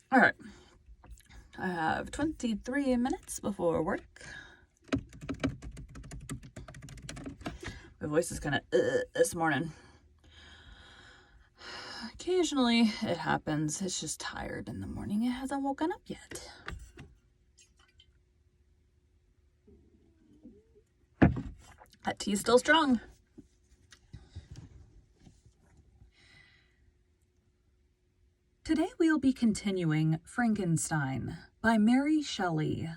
All right. I have 23 minutes before work. My voice is kind of this morning. Occasionally it happens. It's just tired in the morning. It hasn't woken up yet. That tea's still strong. Today we'll be continuing Frankenstein by Mary Shelley.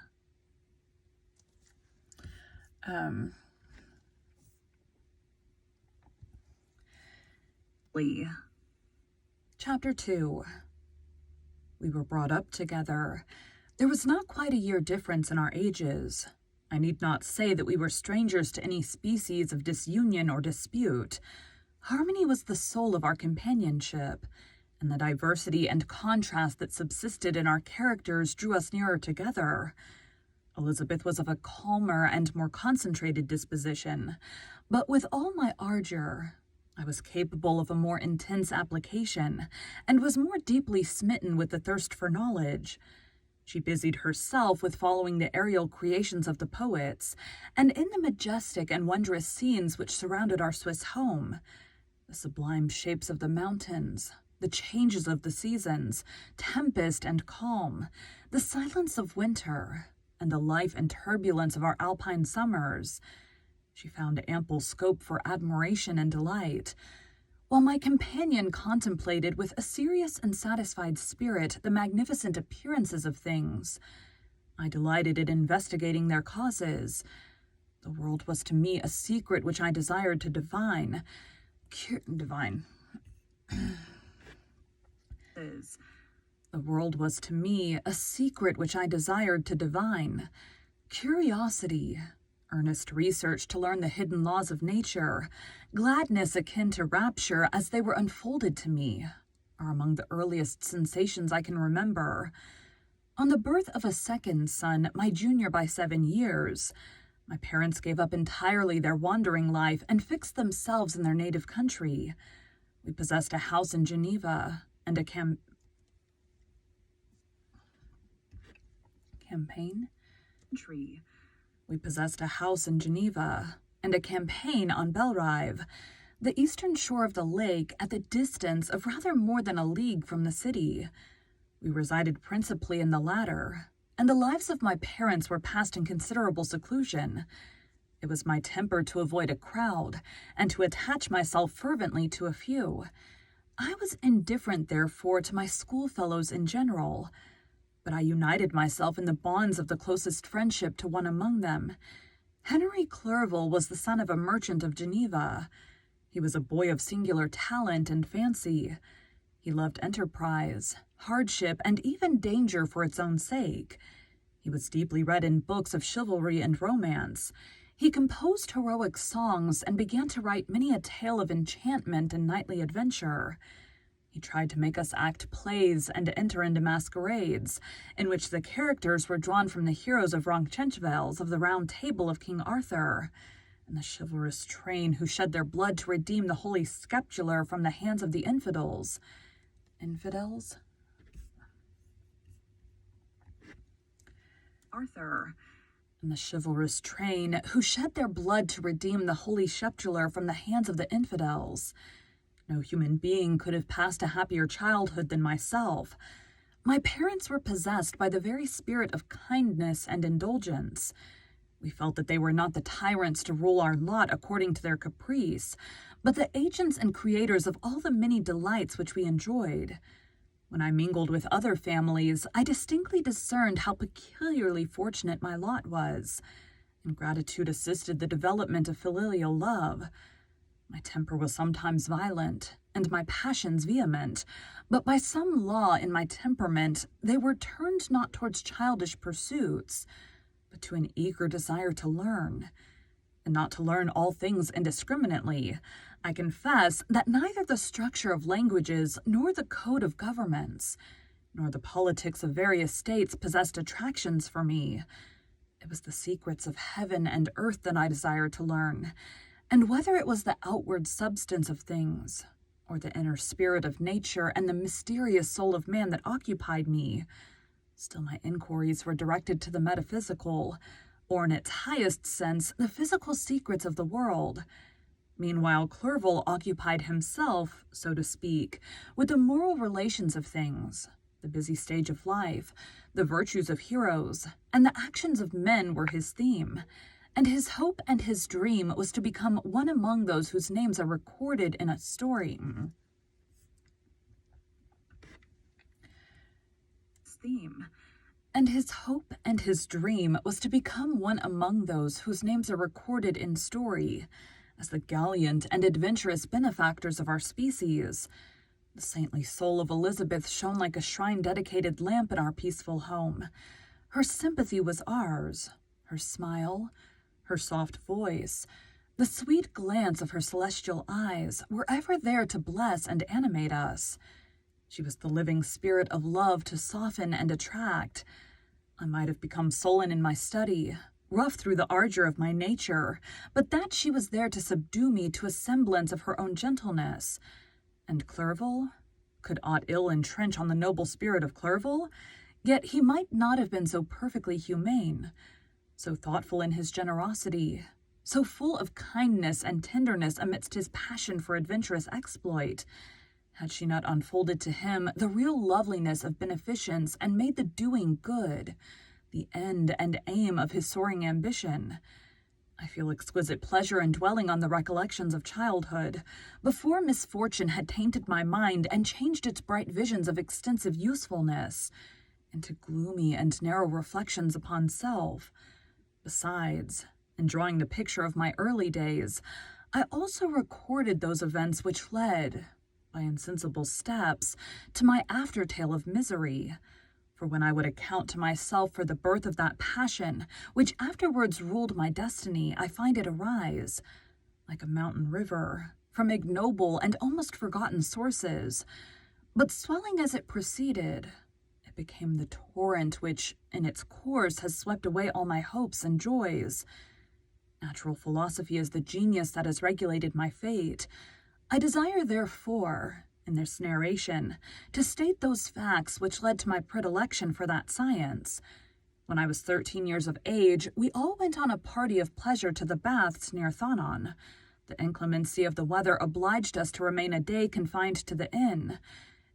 Chapter 2. We were brought up together. There was not quite a year difference in our ages. I need not say that we were strangers to any species of disunion or dispute. Harmony was the soul of our companionship, and the diversity and contrast that subsisted in our characters drew us nearer together. Elizabeth was of a calmer and more concentrated disposition, but with all my ardor, I was capable of a more intense application, and was more deeply smitten with the thirst for knowledge. She busied herself with following the aerial creations of the poets, and in the majestic and wondrous scenes which surrounded our Swiss home, the sublime shapes of the mountains, the changes of the seasons, tempest and calm, the silence of winter, and the life and turbulence of our alpine summers, she found ample scope for admiration and delight, while my companion contemplated with a serious and satisfied spirit the magnificent appearances of things. I delighted in investigating their causes. The world was to me a secret which I desired to divine. The world was to me a secret which I desired to divine. Curiosity, earnest research to learn the hidden laws of nature, gladness akin to rapture as they were unfolded to me, are among the earliest sensations I can remember. On the birth of a second son, my junior by 7 years, my parents gave up entirely their wandering life and fixed themselves in their native country. We possessed a house in Geneva and a We possessed a house in Geneva and a campaign on Belrive, the eastern shore of the lake at the distance of rather more than a league from the city. We resided principally in the latter, and the lives of my parents were passed in considerable seclusion. It was my temper to avoid a crowd, and to attach myself fervently to a few. I was indifferent, therefore, to my schoolfellows in general, but I united myself in the bonds of the closest friendship to one among them. Henry Clerval was the son of a merchant of Geneva. He was a boy of singular talent and fancy. He loved enterprise, hardship, and even danger for its own sake. He was deeply read in books of chivalry and romance. He composed heroic songs and began to write many a tale of enchantment and knightly adventure. He tried to make us act plays and enter into masquerades, in which the characters were drawn from the heroes of Roncesvalles of the Round Table of King Arthur, and the chivalrous train who shed their blood to redeem the holy scapular from the hands of the infidels. And the chivalrous train who shed their blood to redeem the holy scapular from the hands of the infidels. No human being could have passed a happier childhood than myself. My parents were possessed by the very spirit of kindness and indulgence. We felt that they were not the tyrants to rule our lot according to their caprice, but the agents and creators of all the many delights which we enjoyed. When I mingled with other families, I distinctly discerned how peculiarly fortunate my lot was. Ingratitude assisted the development of filial love. My temper was sometimes violent, and my passions vehement, but by some law in my temperament they were turned not towards childish pursuits, but to an eager desire to learn, and not to learn all things indiscriminately. I confess that neither the structure of languages, nor the code of governments, nor the politics of various states possessed attractions for me. It was the secrets of heaven and earth that I desired to learn, and whether it was the outward substance of things, or the inner spirit of nature and the mysterious soul of man that occupied me. Still, my inquiries were directed to the metaphysical, or in its highest sense, the physical secrets of the world. Meanwhile, Clerval occupied himself, so to speak, with the moral relations of things. The busy stage of life, the virtues of heroes, and the actions of men were his theme, and his hope and his dream was to become one among those whose names are recorded in a story. And his hope and his dream was to become one among those whose names are recorded in story, as the gallant and adventurous benefactors of our species. The saintly soul of Elizabeth shone like a shrine-dedicated lamp in our peaceful home. Her sympathy was ours, her smile, her soft voice, the sweet glance of her celestial eyes were ever there to bless and animate us. She was the living spirit of love to soften and attract. I might have become sullen in my study, rough through the ardor of my nature, but that she was there to subdue me to a semblance of her own gentleness. And Clerval? Could aught ill entrench on the noble spirit of Clerval? Yet he might not have been so perfectly humane, so thoughtful in his generosity, so full of kindness and tenderness amidst his passion for adventurous exploit, had she not unfolded to him the real loveliness of beneficence and made the doing good the end and aim of his soaring ambition. I feel exquisite pleasure in dwelling on the recollections of childhood, before misfortune had tainted my mind and changed its bright visions of extensive usefulness into gloomy and narrow reflections upon self. Besides, in drawing the picture of my early days, I also recorded those events which led, by insensible steps, to my aftertale of misery. For when I would account to myself for the birth of that passion which afterwards ruled my destiny, I find it arise, like a mountain river, from ignoble and almost forgotten sources. But swelling as it proceeded, it became the torrent which, in its course, has swept away all my hopes and joys. Natural philosophy is the genius that has regulated my fate. I desire, therefore, in this narration, to state those facts which led to my predilection for that science. When I was 13 years of age, we all went on a party of pleasure to the baths near Thonon. The inclemency of the weather obliged us to remain a day confined to the inn.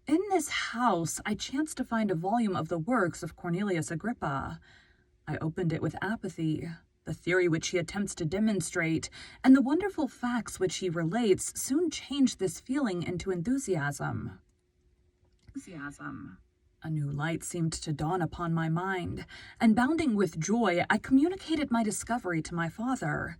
In this house, I chanced to find a volume of the works of Cornelius Agrippa. I opened it with apathy. The theory which he attempts to demonstrate, and the wonderful facts which he relates, soon changed this feeling into enthusiasm. A new light seemed to dawn upon my mind, and bounding with joy, I communicated my discovery to my father.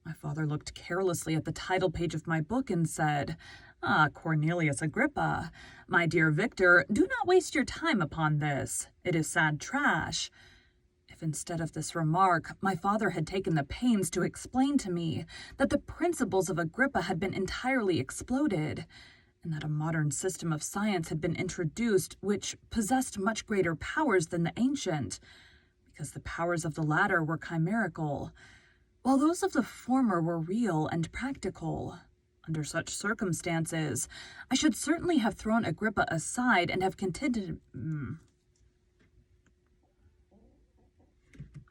My father looked carelessly at the title page of my book and said, "Ah, Cornelius Agrippa, my dear Victor, do not waste your time upon this. It is sad trash." If instead of this remark, my father had taken the pains to explain to me that the principles of Agrippa had been entirely exploded, and that a modern system of science had been introduced which possessed much greater powers than the ancient, because the powers of the latter were chimerical, while those of the former were real and practical. Under such circumstances, I should certainly have thrown Agrippa aside and have contented...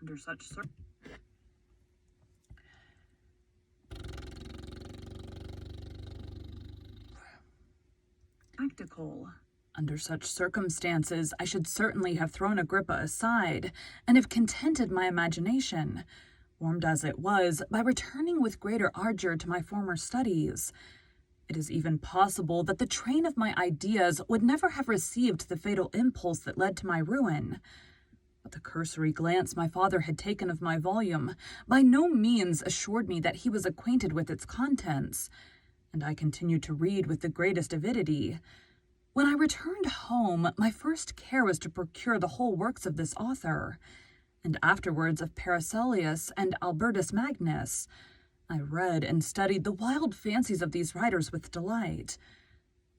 Under such circumstances, I should certainly have thrown Agrippa aside and have contented my imagination, warmed as it was, by returning with greater ardor to my former studies. It is even possible that the train of my ideas would never have received the fatal impulse that led to my ruin. But the cursory glance my father had taken of my volume by no means assured me that he was acquainted with its contents, and I continued to read with the greatest avidity. When I returned home, my first care was to procure the whole works of this author, and afterwards of Paracelsus and Albertus Magnus. I read and studied the wild fancies of these writers with delight.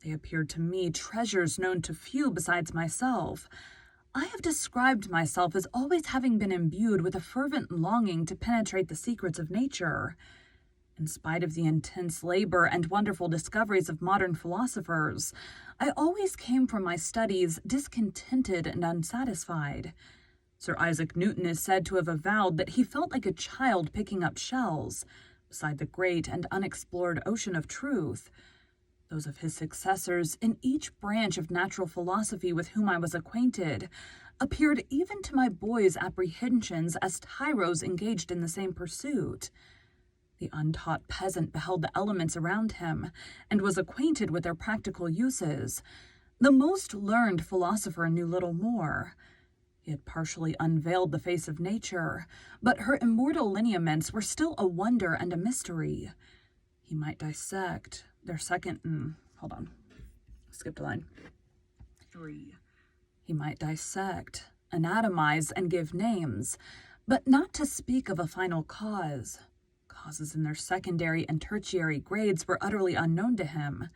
They appeared to me treasures known to few besides myself. I have described myself as always having been imbued with a fervent longing to penetrate the secrets of nature. In spite of the intense labor and wonderful discoveries of modern philosophers, I always came from my studies discontented and unsatisfied. Sir Isaac Newton is said to have avowed that he felt like a child picking up shells beside the great and unexplored ocean of truth. Those of his successors in each branch of natural philosophy with whom I was acquainted appeared even to my boy's apprehensions as tyros engaged in the same pursuit. The untaught peasant beheld the elements around him and was acquainted with their practical uses. The most learned philosopher knew little more. He had partially unveiled the face of nature, but her immortal lineaments were still a wonder and a mystery. He might dissect their skipped a line. 3. He might dissect, anatomize, and give names, but not to speak of a final cause. Causes in their secondary and tertiary grades were utterly unknown to him.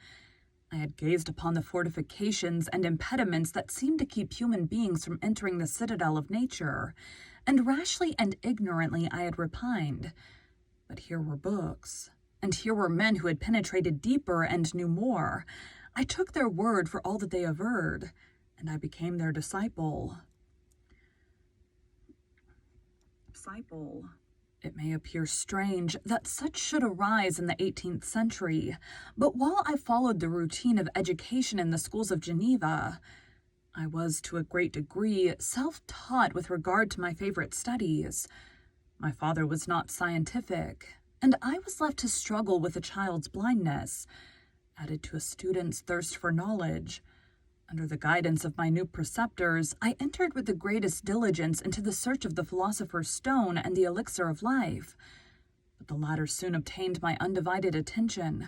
I had gazed upon the fortifications and impediments that seemed to keep human beings from entering the citadel of nature, and rashly and ignorantly I had repined. But here were books, and here were men who had penetrated deeper and knew more. I took their word for all that they averred, and I became their disciple. It may appear strange that such should arise in the 18th century, but while I followed the routine of education in the schools of Geneva, I was, to a great degree, self-taught with regard to my favorite studies. My father was not scientific, and I was left to struggle with a child's blindness, added to a student's thirst for knowledge. Under the guidance of my new preceptors, I entered with the greatest diligence into the search of the philosopher's stone and the elixir of life. But the latter soon obtained my undivided attention.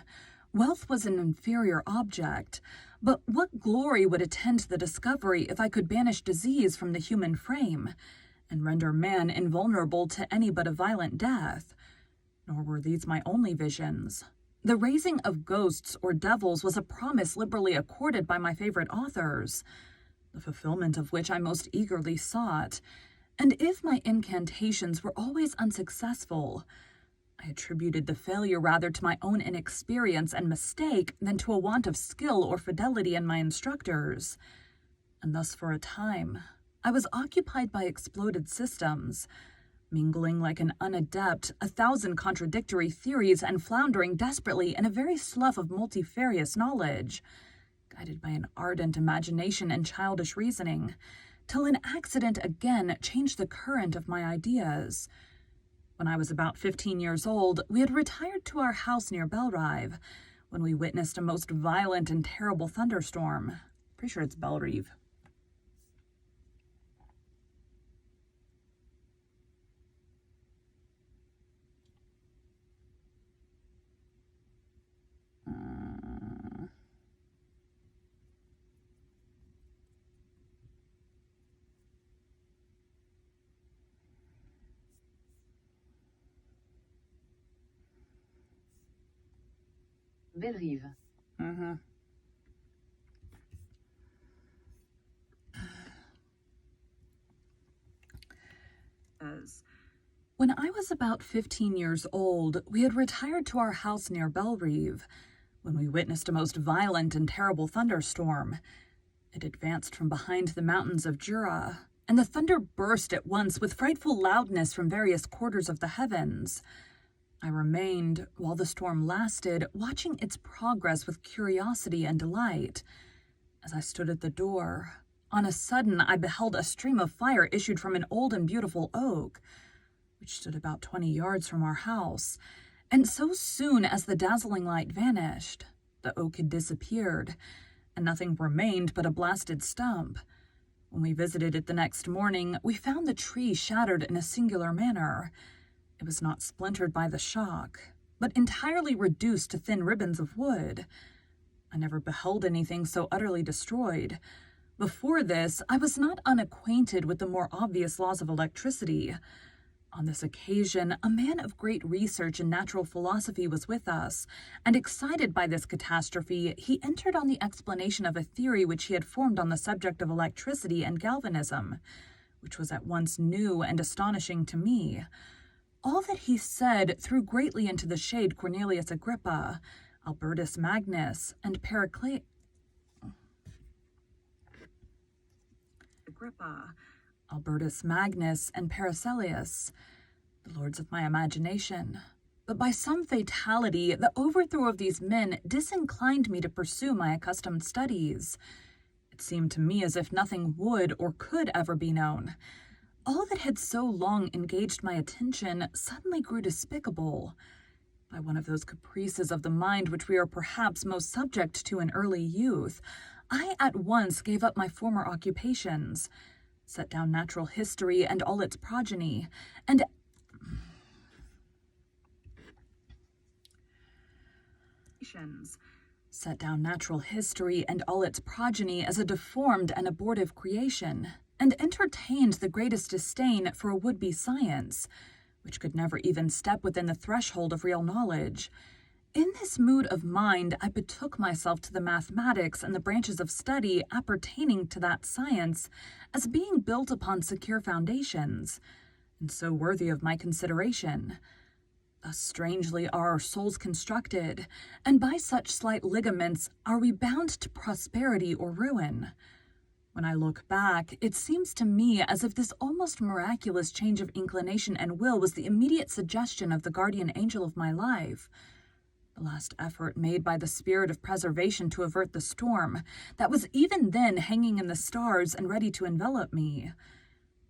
Wealth was an inferior object, but what glory would attend the discovery if I could banish disease from the human frame, and render man invulnerable to any but a violent death? Nor were these my only visions. The raising of ghosts or devils was a promise liberally accorded by my favorite authors, the fulfillment of which I most eagerly sought, and if my incantations were always unsuccessful, I attributed the failure rather to my own inexperience and mistake than to a want of skill or fidelity in my instructors. And thus for a time, I was occupied by exploded systems, mingling like an unadept 1,000 contradictory theories and floundering desperately in a very slough of multifarious knowledge, guided by an ardent imagination and childish reasoning, till an accident again changed the current of my ideas. When I was about 15 years old, we had retired to our house near Belrive, when we witnessed a most violent and terrible thunderstorm. Pretty sure it's Belrive. Bellerive. When I was about 15 years old, we had retired to our house near Belrive, when we witnessed a most violent and terrible thunderstorm. It advanced from behind the mountains of Jura, and the thunder burst at once with frightful loudness from various quarters of the heavens. I remained, while the storm lasted, watching its progress with curiosity and delight. As I stood at the door, on a sudden I beheld a stream of fire issued from an old and beautiful oak, which stood about 20 yards from our house, and so soon as the dazzling light vanished, the oak had disappeared, and nothing remained but a blasted stump. When we visited it the next morning, we found the tree shattered in a singular manner. It was not splintered by the shock, but entirely reduced to thin ribbons of wood. I never beheld anything so utterly destroyed. Before this, I was not unacquainted with the more obvious laws of electricity. On this occasion, a man of great research in natural philosophy was with us, and excited by this catastrophe, he entered on the explanation of a theory which he had formed on the subject of electricity and galvanism, which was at once new and astonishing to me. All that he said threw greatly into the shade Cornelius Agrippa, Albertus Magnus, and Paracelsus, the lords of my imagination. But by some fatality, the overthrow of these men disinclined me to pursue my accustomed studies. It seemed to me as if nothing would or could ever be known. All that had so long engaged my attention suddenly grew despicable. By one of those caprices of the mind which we are perhaps most subject to in early youth, I at once gave up my former occupations, set down natural history and all its progeny, and as a deformed and abortive creation, and entertained the greatest disdain for a would-be science, which could never even step within the threshold of real knowledge. In this mood of mind, I betook myself to the mathematics and the branches of study appertaining to that science as being built upon secure foundations, and so worthy of my consideration. Thus strangely are our souls constructed, and by such slight ligaments are we bound to prosperity or ruin. When I look back, it seems to me as if this almost miraculous change of inclination and will was the immediate suggestion of the guardian angel of my life, the last effort made by the spirit of preservation to avert the storm that was even then hanging in the stars and ready to envelop me.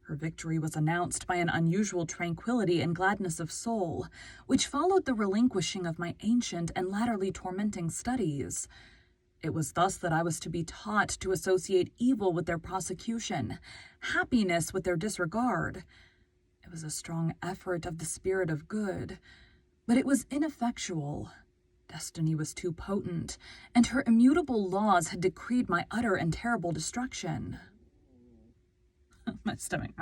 Her victory was announced by an unusual tranquility and gladness of soul, which followed the relinquishing of my ancient and latterly tormenting studies. It was thus that I was to be taught to associate evil with their prosecution, happiness with their disregard. It was a strong effort of the spirit of good, but it was ineffectual. Destiny was too potent, and her immutable laws had decreed my utter and terrible destruction. My stomach.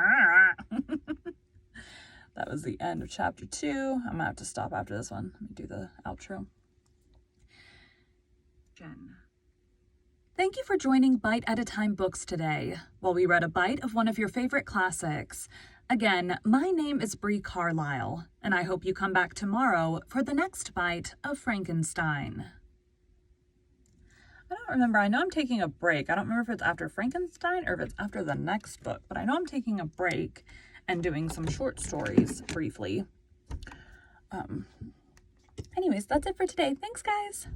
That was the end of chapter 2. I'm going to have to stop after this one. Let me do the outro. Thank you for joining Bite at a Time Books today, while we read a bite of one of your favorite classics. Again, my name is Bree Carlisle, and I hope you come back tomorrow for the next bite of Frankenstein. I don't remember. I know I'm taking a break. I don't remember if it's after Frankenstein or if it's after the next book, but I know I'm taking a break and doing some short stories briefly. Anyways, that's it for today. Thanks, guys.